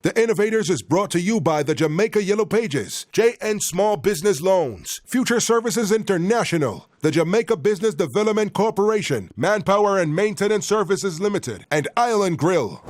The Innovators is brought to you by the Jamaica Yellow Pages, JN Small Business Loans, Future Services International, the Jamaica Business Development Corporation, Manpower and Maintenance Services Limited, and Island Grill.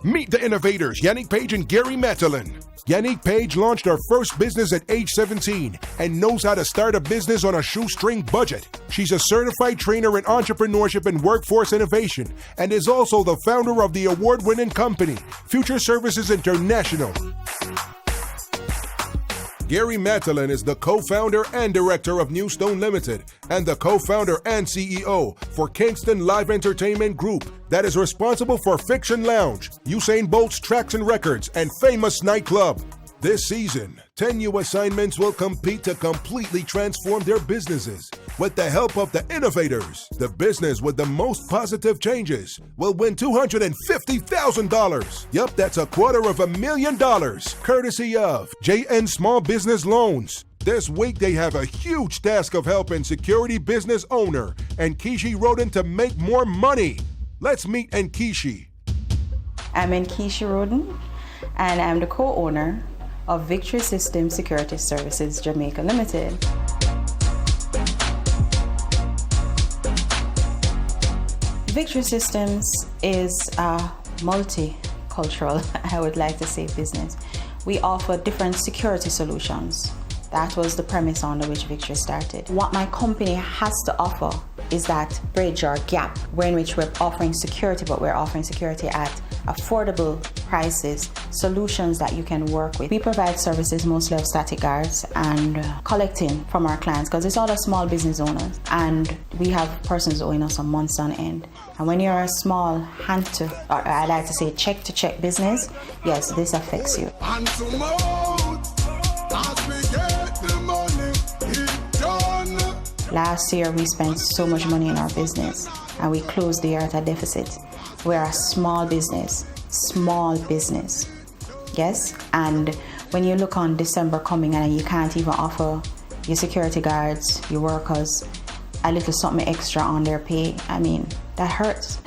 Meet the Innovators, Yannick Page and Gary Matalin. Yannick Page launched her first business at age 17 and knows how to start a business on a shoestring budget. She's a certified trainer in entrepreneurship and workforce innovation and is also the founder of the award-winning company, Future Services International. Gary Matalin is the co-founder and director of New Stone Limited and the co-founder and CEO for Kingston Live Entertainment Group that is responsible for Fiction Lounge, Usain Bolt's Tracks and Records, and Famous Nightclub. This season, 10 new assignments will compete to completely transform their businesses. With the help of the Innovators, the business with the most positive changes will win $250,000. Yup, that's $250,000, courtesy of JN Small Business Loans. This week, they have a huge task of helping security business owner Nkechi Rhoden to make more money. Let's meet Nkechi. I'm Nkechi Rhoden, and I'm the co-owner of Victory Systems Security Services Jamaica Limited. Victory Systems is a multicultural, I would like to say, business. We offer different security solutions. That was the premise under which Victory started. What my company has to offer is that bridge or gap in which we're offering security, but we're offering security at affordable prices, solutions that you can work with. We provide services mostly of static guards and collecting from our clients because it's all the small business owners, and we have persons owing us on months on end. And when you're a small hand to, or I like to say check to check business, yes, this affects you. Last year we spent so much money in our business and we closed the year at a deficit. We're a small business, yes? And when you look on December coming and you can't even offer your security guards, your workers, a little something extra on their pay, I mean, that hurts.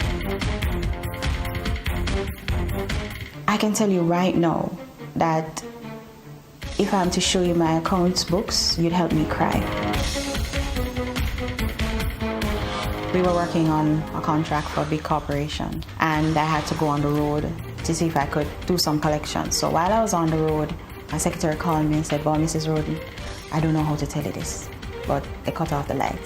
I can tell you right now that if I'm to show you my accounts books, you'd help me cry. We were working on a contract for a big corporation and I had to go on the road to see if I could do some collections. So while I was on the road, my secretary called me and said, "Well, Mrs. Rhoden, I don't know how to tell you this, but they cut off the light."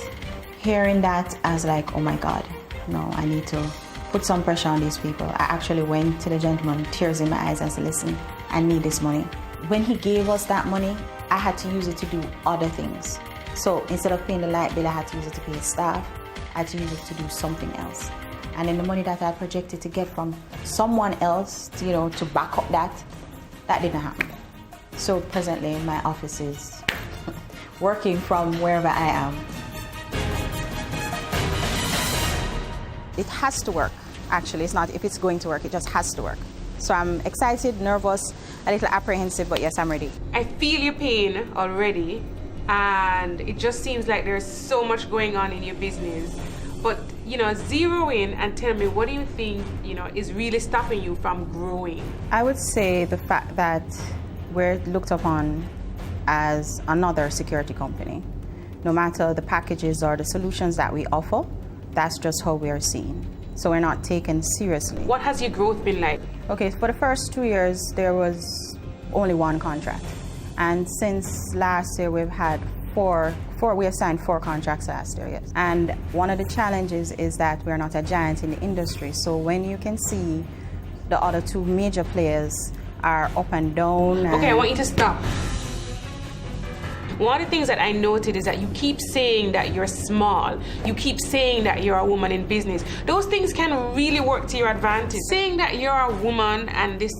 Hearing that, I was like, oh my God, no, I need to put some pressure on these people. I actually went to the gentleman, tears in my eyes, and said, "Listen, I need this money." When he gave us that money, I had to use it to do other things. So instead of paying the light bill, I had to use it to pay staff. I had to use it to do something else. And then the money that I projected to get from someone else, to back up that didn't happen. So presently my office is working from wherever I am. It has to work, actually. It's not if it's going to work, it just has to work. So I'm excited, nervous, a little apprehensive, but yes, I'm ready. I feel your pain already. And it just seems like there's so much going on in your business. But, zero in and tell me, what do you think, is really stopping you from growing? I would say the fact that we're looked upon as another security company. No matter the packages or the solutions that we offer, that's just how we are seen. So we're not taken seriously. What has your growth been like? Okay, for the first 2 years, there was only one contract. And since last year, we've had we have signed 4 contracts last year, yes. And one of the challenges is that we're not a giant in the industry. So when you can see the other 2 major players are up and down. Okay, I want you to stop. One of the things that I noted is that you keep saying that you're small. You keep saying that you're a woman in business. Those things can really work to your advantage. Saying that you're a woman and this,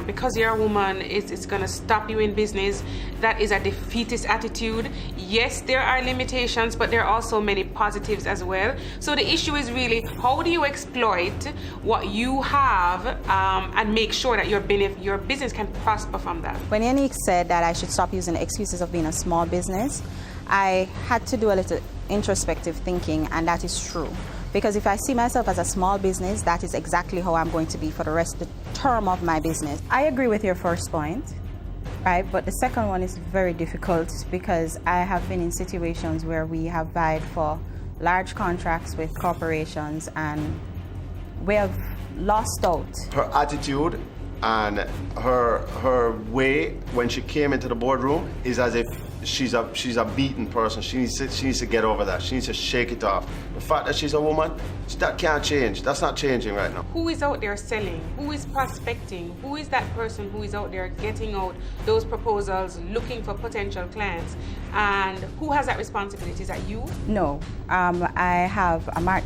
because you're a woman, it's going to stop you in business, that is a defeatist attitude. Yes, there are limitations, but there are also many positives as well. So the issue is really, how do you exploit what you have and make sure that your business can prosper from that? When Yannick said that I should stop using the excuses of being a small business, I had to do a little introspective thinking, and that is true. Because if I see myself as a small business, that is exactly how I'm going to be for the rest of the term of my business. I agree with your first point, right? But the second one is very difficult because I have been in situations where we have vied for large contracts with corporations and we have lost out. Her attitude and her way when she came into the boardroom is as if she's a beaten person. She needs to get over that. She needs to shake it off. The fact that she's a woman, that can't change. That's not changing right now. Who is out there selling? Who is prospecting? Who is that person who is out there getting out those proposals, looking for potential clients? And who has that responsibility? Is that you? No, I have a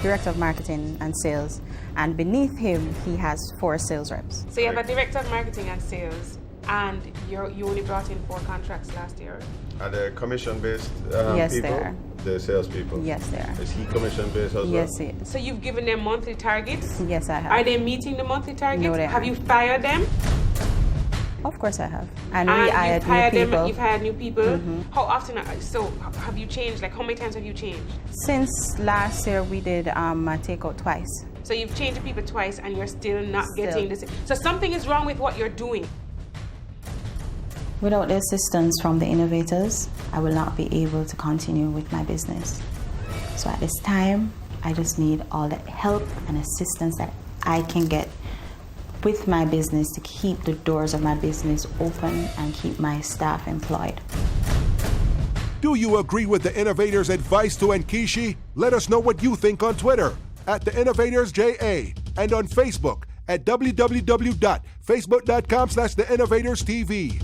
director of marketing and sales, and beneath him he has 4 sales reps. So you have a director of marketing and sales, and you only brought in 4 contracts last year. Are they commission-based Yes, people? they are. The salespeople? Yes, they are. Is he commission-based as Yes, well? he is. So you've given them monthly targets? Yes, I have. Are they meeting the monthly targets? No, they have aren't. you fired them? Of course I have. And And we hired you've hired new them, people. you've hired new people. How often? So have you changed? Like how many times have you changed? Since last year we did a takeout twice. So you've changed the people twice and you're still not Still. getting this. So something is wrong with what you're doing. Without the assistance from the innovators, I will not be able to continue with my business. So at this time, I just need all the help and assistance that I can get with my business to keep the doors of my business open and keep my staff employed. Do you agree with the Innovators' advice to Nkechi? Let us know what you think on Twitter at the InnovatorsJA and on Facebook at www.facebook.com/theinnovatorstv.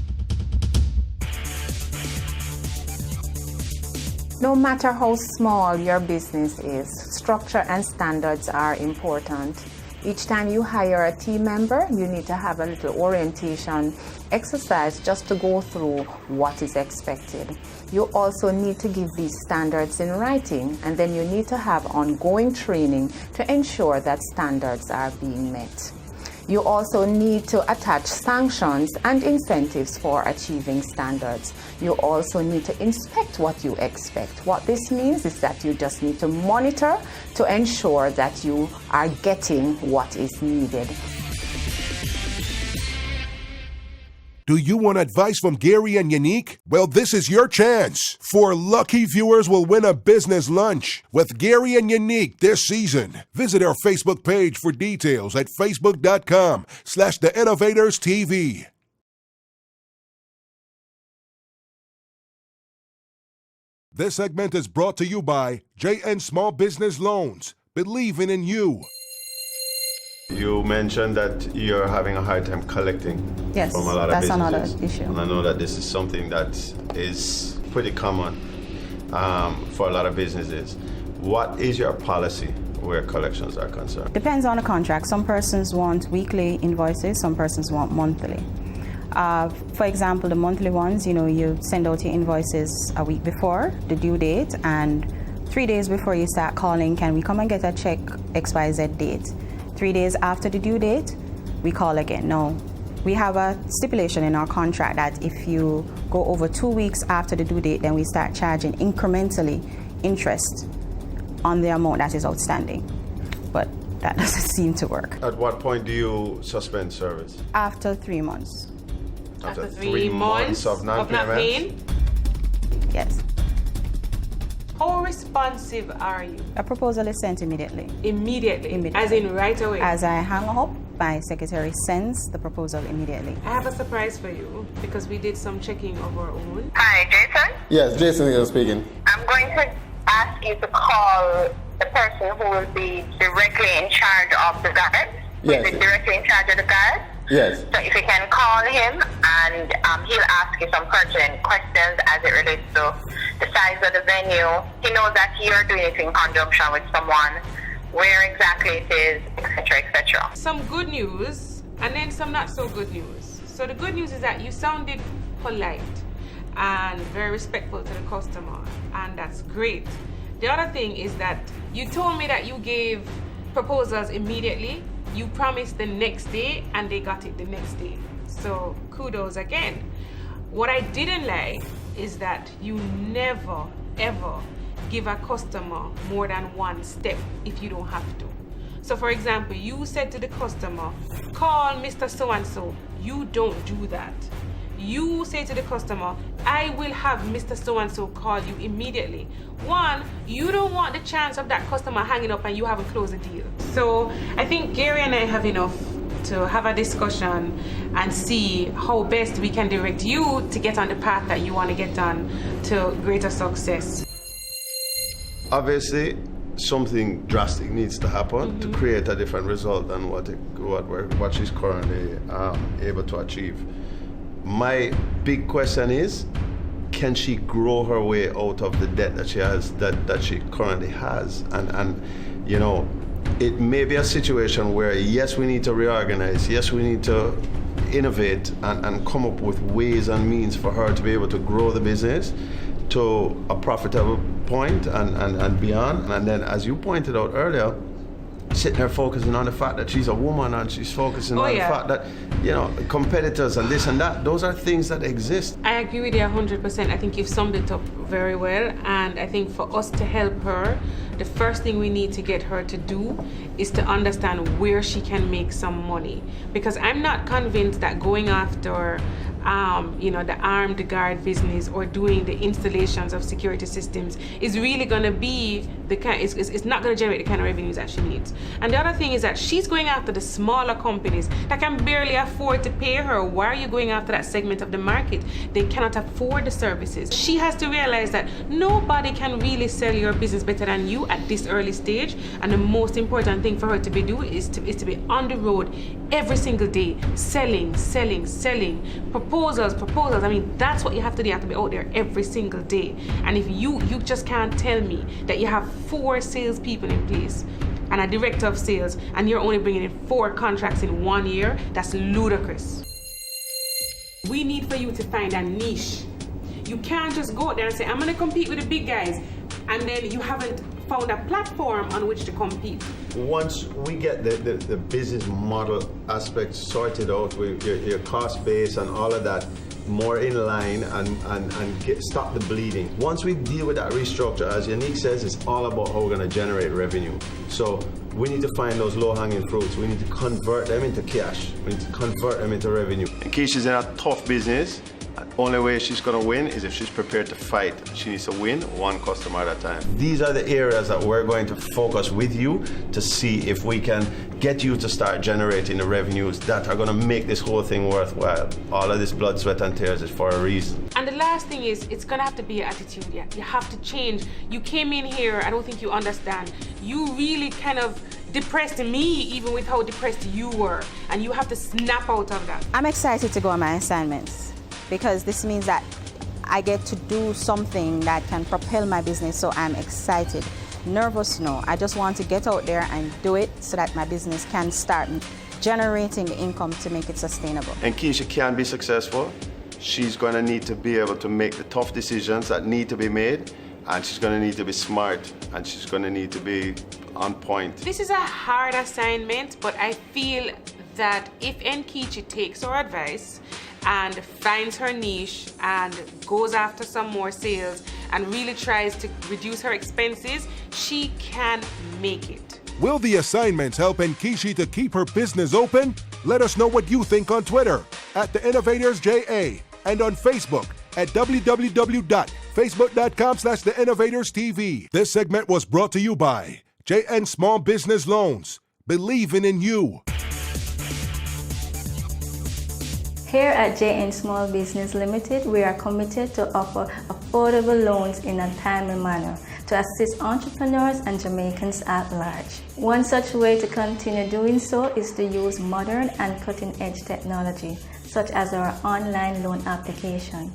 No matter how small your business is, structure and standards are important. Each time you hire a team member, you need to have a little orientation exercise just to go through what is expected. You also need to give these standards in writing, and then you need to have ongoing training to ensure that standards are being met. You also need to attach sanctions and incentives for achieving standards. You also need to inspect what you expect. What this means is that you just need to monitor to ensure that you are getting what is needed. Do you want advice from Gary and Yannick? Well, this is your chance. 4 lucky viewers will win a business lunch with Gary and Yannick this season. Visit our Facebook page for details at facebook.com/theinnovatorstv. This segment is brought to you by JN Small Business Loans. Believing in you. You mentioned that you're having a hard time collecting Yes, from a lot of that's businesses. another issue. And I know that this is something that is pretty common for a lot of businesses. What is your policy where collections are concerned? Depends on the contract. Some persons want weekly invoices, some persons want monthly. For example, the monthly ones, you send out your invoices a week before the due date, and 3 days before you start calling, can we come and get a check XYZ date? 3 days after the due date, we call again. No, we have a stipulation in our contract that if you go over 2 weeks after the due date, then we start charging incrementally interest on the amount that is outstanding. But that doesn't seem to work. At what point do you suspend service? After 3 months, After 3 months of non-payment? paying? yes. How responsive are you? A proposal is sent immediately. Immediately. As in right away. As I hang up, my secretary sends the proposal immediately. I have a surprise for you because we did some checking of our own. Hi, Jason. Yes, Jason is speaking. I'm going to ask you to call the person who will be directly in charge of the guards. Yes. Who is directly in charge of the guards. Yes. So if you can call him, and he'll ask you some pertinent questions as it relates to the size of the venue. He knows that you're doing it in conjunction with someone, where exactly it is, etc., etc. Some good news and then some not so good news. So the good news is that you sounded polite and very respectful to the customer, and that's great. The other thing is that you told me that you gave proposals immediately. You promised the next day and they got it the next day. So kudos again. What I didn't like is that you never ever give a customer more than one step if you don't have to. So for example, you said to the customer, call Mr. So-and-so. You don't do that. You say to the customer, I will have Mr. So-and-so call you immediately. One, you don't want the chance of that customer hanging up and you haven't closed the deal. So I think Gary and I have enough to have a discussion and see how best we can direct you to get on the path that you want to get on to greater success. Obviously, something drastic needs to happen to create a different result than what she's currently able to achieve. My big question is, can she grow her way out of the debt that she has, that she currently has? And you know, it may be a situation where yes, we need to reorganize, yes, we need to innovate and come up with ways and means for her to be able to grow the business to a profitable point and beyond. And then, as you pointed out earlier, sitting there focusing on the fact that she's a woman and she's focusing on the fact that, you know, competitors and this and that, those are things that exist. I agree with you 100%. I think you've summed it up very well. And I think for us to help her, the first thing we need to get her to do is to understand where she can make some money. Because I'm not convinced that going after the armed guard business or doing the installations of security systems is really going to be the kind, it's not going to generate the kind of revenues that she needs. And the other thing is that she's going after the smaller companies that can barely afford to pay her. Why are you going after that segment of the market? They cannot afford the services. She has to realize that nobody can really sell your business better than you at this early stage. And the most important thing for her to be doing is to be on the road every single day, selling, proposals. I mean, that's what you have to do. You have to be out there every single day. And if you just can't tell me that you have 4 salespeople in place and a director of sales and you're only bringing in 4 contracts in 1 year, that's ludicrous. We need for you to find a niche. You can't just go out there and say, I'm going to compete with the big guys, and then you haven't found a platform on which to compete. Once we get the business model aspect sorted out with your cost base and all of that more in line and stop the bleeding. Once we deal with that restructure, as Yannick says, it's all about how we're going to generate revenue. So we need to find those low-hanging fruits. We need to convert them into cash. We need to convert them into revenue. Nkeshi's in a tough business. The only way she's going to win is if she's prepared to fight. She needs to win one customer at a time. These are the areas that we're going to focus with you to see if we can get you to start generating the revenues that are going to make this whole thing worthwhile. All of this blood, sweat, and tears is for a reason. And the last thing is, it's going to have to be your attitude. Yeah? You have to change. You came in here, I don't think you understand. You really kind of depressed me, even with how depressed you were. And you have to snap out of that. I'm excited to go on my assignments, because this means that I get to do something that can propel my business, so I'm excited. Nervous, no. I just want to get out there and do it so that my business can start generating the income to make it sustainable. And Keisha can be successful. She's going to need to be able to make the tough decisions that need to be made, and she's going to need to be smart, and she's going to need to be on point. This is a hard assignment, but I feel that if Nkechi takes our advice and finds her niche and goes after some more sales and really tries to reduce her expenses, she can make it. Will the assignments help Nkechi to keep her business open? Let us know what you think on Twitter @TheInnovatorsJA and on Facebook at www.facebook.com/TheInnovatorsTV. This segment was brought to you by JN Small Business Loans. Believing in you. Here at JN Small Business Limited, we are committed to offer affordable loans in a timely manner to assist entrepreneurs and Jamaicans at large. One such way to continue doing so is to use modern and cutting-edge technology, such as our online loan application.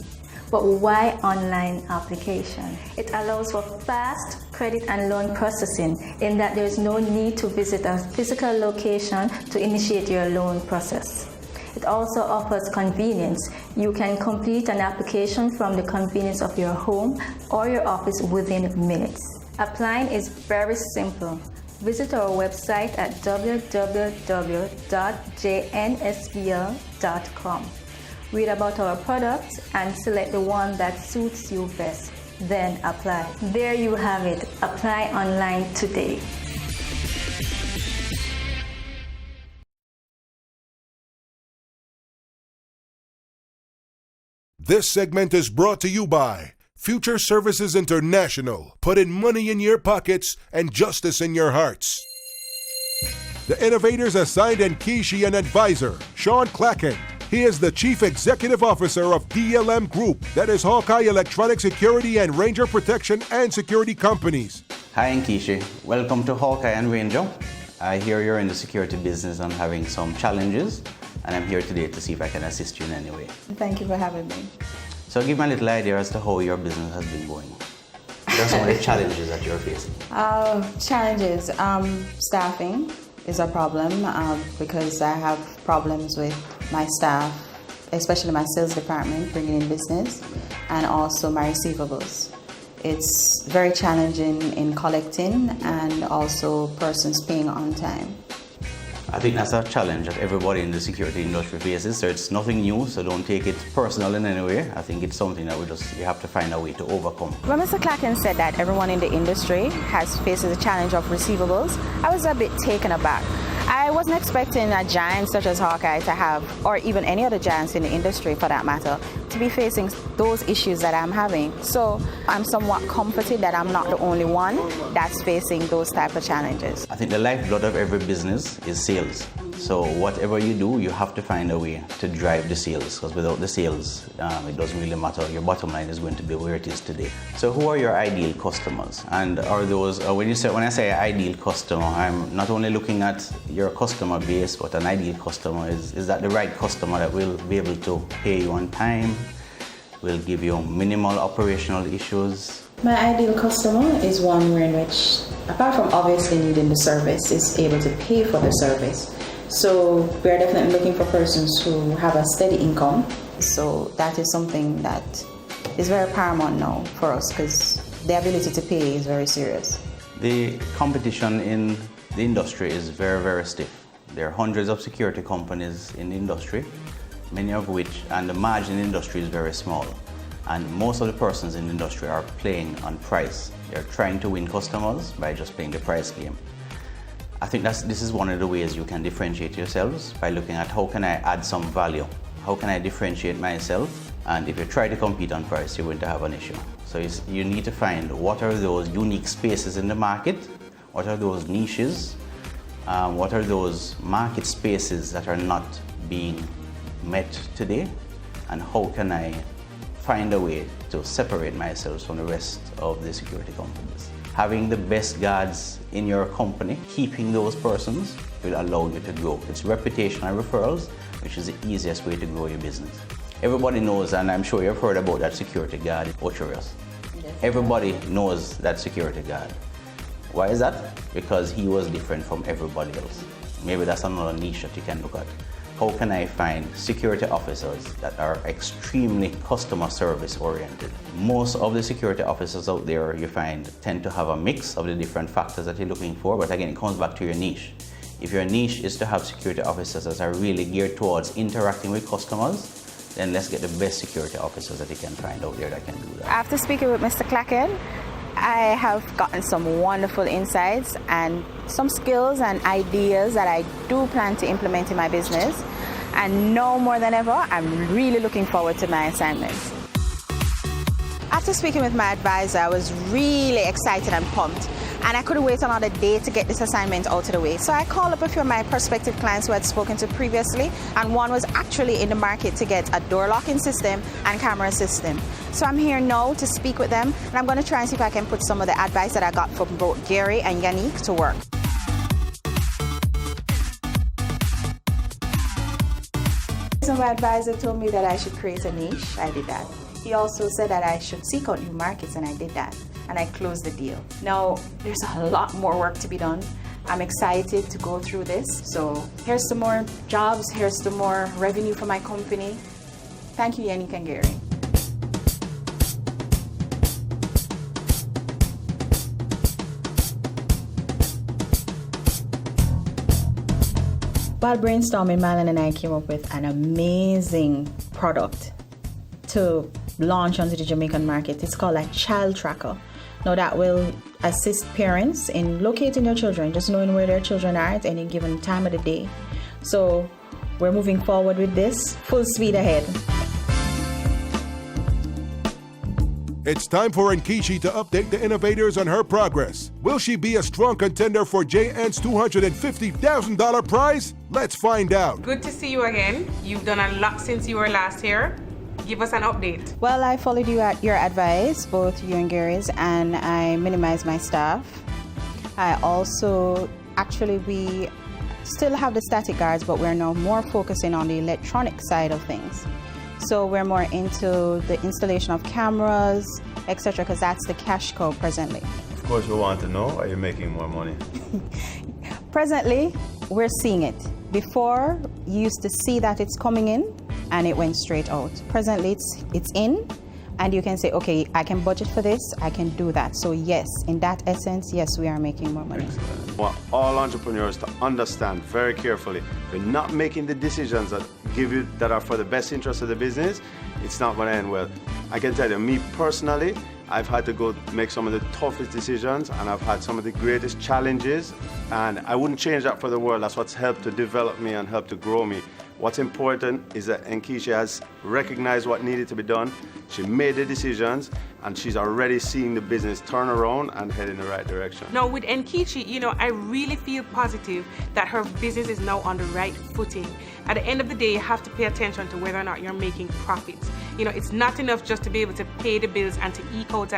But why online application? It allows for fast credit and loan processing in that there is no need to visit a physical location to initiate your loan process. It also offers convenience. You can complete an application from the convenience of your home or your office within minutes. Applying is very simple. Visit our website at www.jnsbl.com. Read about our products and select the one that suits you best. Then apply. There you have it. Apply online today. This segment is brought to you by Future Services International, putting money in your pockets and justice in your hearts. The Innovators assigned Nkechi an advisor, Sean Clacken. He is the Chief Executive Officer of DLM Group, that is Hawkeye Electronic Security and Ranger Protection and Security Companies. Hi Nkechi, welcome to Hawkeye and Ranger. I hear you're in the security business and having some challenges, and I'm here today to see if I can assist you in any way. Thank you for having me. So give me a little idea as to how your business has been going. What are some of the challenges that you're facing? Challenges. Staffing is a problem because I have problems with my staff, especially my sales department, bringing in business, and also my receivables. It's very challenging in collecting and also persons paying on time. I think that's a challenge that everybody in the security industry faces, so it's nothing new, so don't take it personal in any way. I think it's something that you have to find a way to overcome. When Mr. Clacken said that everyone in the industry faces the challenge of receivables, I was a bit taken aback. I wasn't expecting a giant such as Hawkeye to have, or even any other giants in the industry for that matter, to be facing those issues that I'm having. So I'm somewhat comforted that I'm not the only one that's facing those type of challenges. I think the lifeblood of every business is sales. So whatever you do, you have to find a way to drive the sales, because without the sales, it doesn't really matter. Your bottom line is going to be where it is today. So who are your ideal customers? And are those, when I say ideal customer, I'm not only looking at your customer base, but an ideal customer is that the right customer that will be able to pay you on time, will give you minimal operational issues. My ideal customer is one in which, apart from obviously needing the service, is able to pay for the service. So we're definitely looking for persons who have a steady income. So that is something that is very paramount now for us, because the ability to pay is very serious. The competition in the industry is very, very stiff. There are hundreds of security companies in the industry, many of which, and the margin in the industry is very small. And most of the persons in the industry are playing on price. They're trying to win customers by just playing the price game. I think this is one of the ways you can differentiate yourselves, by looking at how can I add some value? How can I differentiate myself? And if you try to compete on price, you're going to have an issue. So you need to find what are those unique spaces in the market, what are those niches, what are those market spaces that are not being met today, and how can I find a way to separate myself from the rest of the security companies. Having the best guards in your company, keeping those persons, will allow you to grow. It's reputation and referrals, which is the easiest way to grow your business. Everybody knows, and I'm sure you've heard about that security guard in Ocherius. Everybody knows that security guard. Why is that? Because he was different from everybody else. Maybe that's another niche that you can look at. How can I find security officers that are extremely customer service oriented? Most of the security officers out there you find tend to have a mix of the different factors that you're looking for, but again, it comes back to your niche. If your niche is to have security officers that are really geared towards interacting with customers, then let's get the best security officers that you can find out there that can do that. After speaking with Mr. Clacken, I have gotten some wonderful insights and some skills and ideas that I do plan to implement in my business. And now more than ever, I'm really looking forward to my assignments. After speaking with my advisor, I was really excited and pumped. and I couldn't wait another day to get this assignment out of the way. So I called up a few of my prospective clients who I'd spoken to previously, and one was actually in the market to get a door locking system and camera system. So I'm here now to speak with them, and I'm going to try and see if I can put some of the advice that I got from both Gary and Yannick to work. So my advisor told me that I should create a niche. I did that. He also said that I should seek out new markets, and I did that. And I closed the deal. Now, there's a lot more work to be done. I'm excited to go through this. So here's some more jobs, here's some more revenue for my company. Thank you, Yannick and Gary. While brainstorming, Marlon and I came up with an amazing product to launch onto the Jamaican market. It's called a child tracker. Now that will assist parents in locating their children, just knowing where their children are at any given time of the day. So we're moving forward with this, full speed ahead. It's time for Nkechi to update the innovators on her progress. Will she be a strong contender for JN's $250,000 prize? Let's find out. Good to see you again. You've done a lot since you were last here. Give us an update. Well, I followed your advice, both you and Gary's, and I minimized my staff. I also, we still have the static guards, but we're now more focusing on the electronic side of things. So we're more into the installation of cameras, etc., because that's the cash cow presently. Of course, we want to know, are you making more money? Presently, we're seeing it. Before, you used to see that it's coming in and it went straight out. Presently, it's in, and you can say, okay, I can budget for this, I can do that. So yes, in that essence, yes, we are making more money. Excellent. I want all entrepreneurs to understand very carefully, if you're not making the decisions that are for the best interest of the business, it's not going to end well. I can tell you, me personally, I've had to go make some of the toughest decisions, and I've had some of the greatest challenges, and I wouldn't change that for the world. That's what's helped to develop me and helped to grow me. What's important is that Nkechi has recognized what needed to be done. She made the decisions, and she's already seeing the business turn around and head in the right direction. Now with Nkechi, I really feel positive that her business is now on the right footing. At the end of the day, you have to pay attention to whether or not you're making profits. It's not enough just to be able to pay the bills and to eke out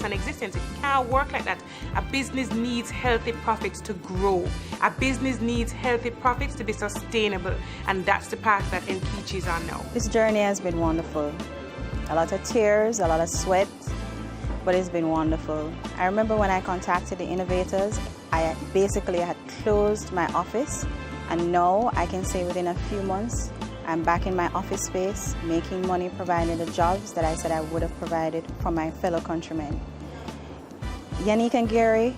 an existence. It can't work like that. A business needs healthy profits to grow. A business needs healthy profits to be sustainable. And that's the path that Nkechi is on now. This journey has been wonderful. A lot of tears, a lot of sweat, but it's been wonderful. I remember when I contacted the Innovators, I had closed my office, and now I can say within a few months, I'm back in my office space, making money, providing the jobs that I said I would have provided for my fellow countrymen. Yannick and Gary,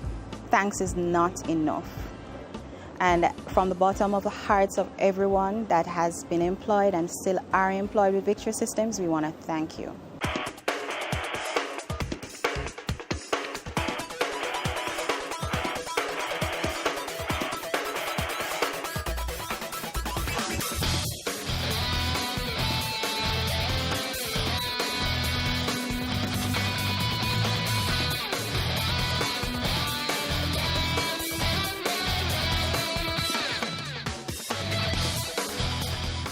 thanks is not enough. And from the bottom of the hearts of everyone that has been employed and still are employed with Victory Systems, we want to thank you.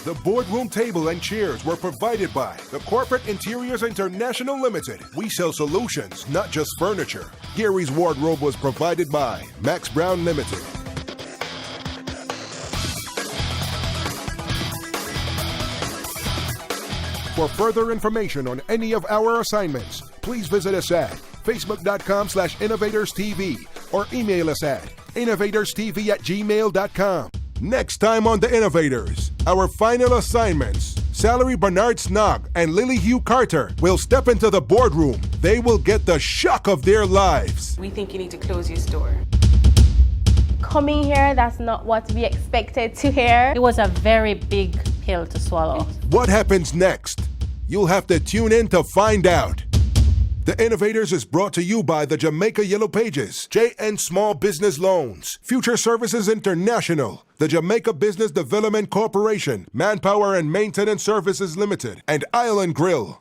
The boardroom table and chairs were provided by the Corporate Interiors International Limited. We sell solutions, not just furniture. Gary's wardrobe was provided by Max Brown Limited. For further information on any of our assignments, please visit us at facebook.com/innovatorstv or email us at innovatorstv@gmail.com. Next time on The Innovators, our final assignments. Salary Bernard Snog and Lily Hugh Carter will step into the boardroom. They will get the shock of their lives. We think you need to close your store. Coming here, that's not what we expected to hear. It was a very big pill to swallow. What happens next? You'll have to tune in to find out. The Innovators is brought to you by the Jamaica Yellow Pages, JN Small Business Loans, Future Services International, the Jamaica Business Development Corporation, Manpower and Maintenance Services Limited, and Island Grill.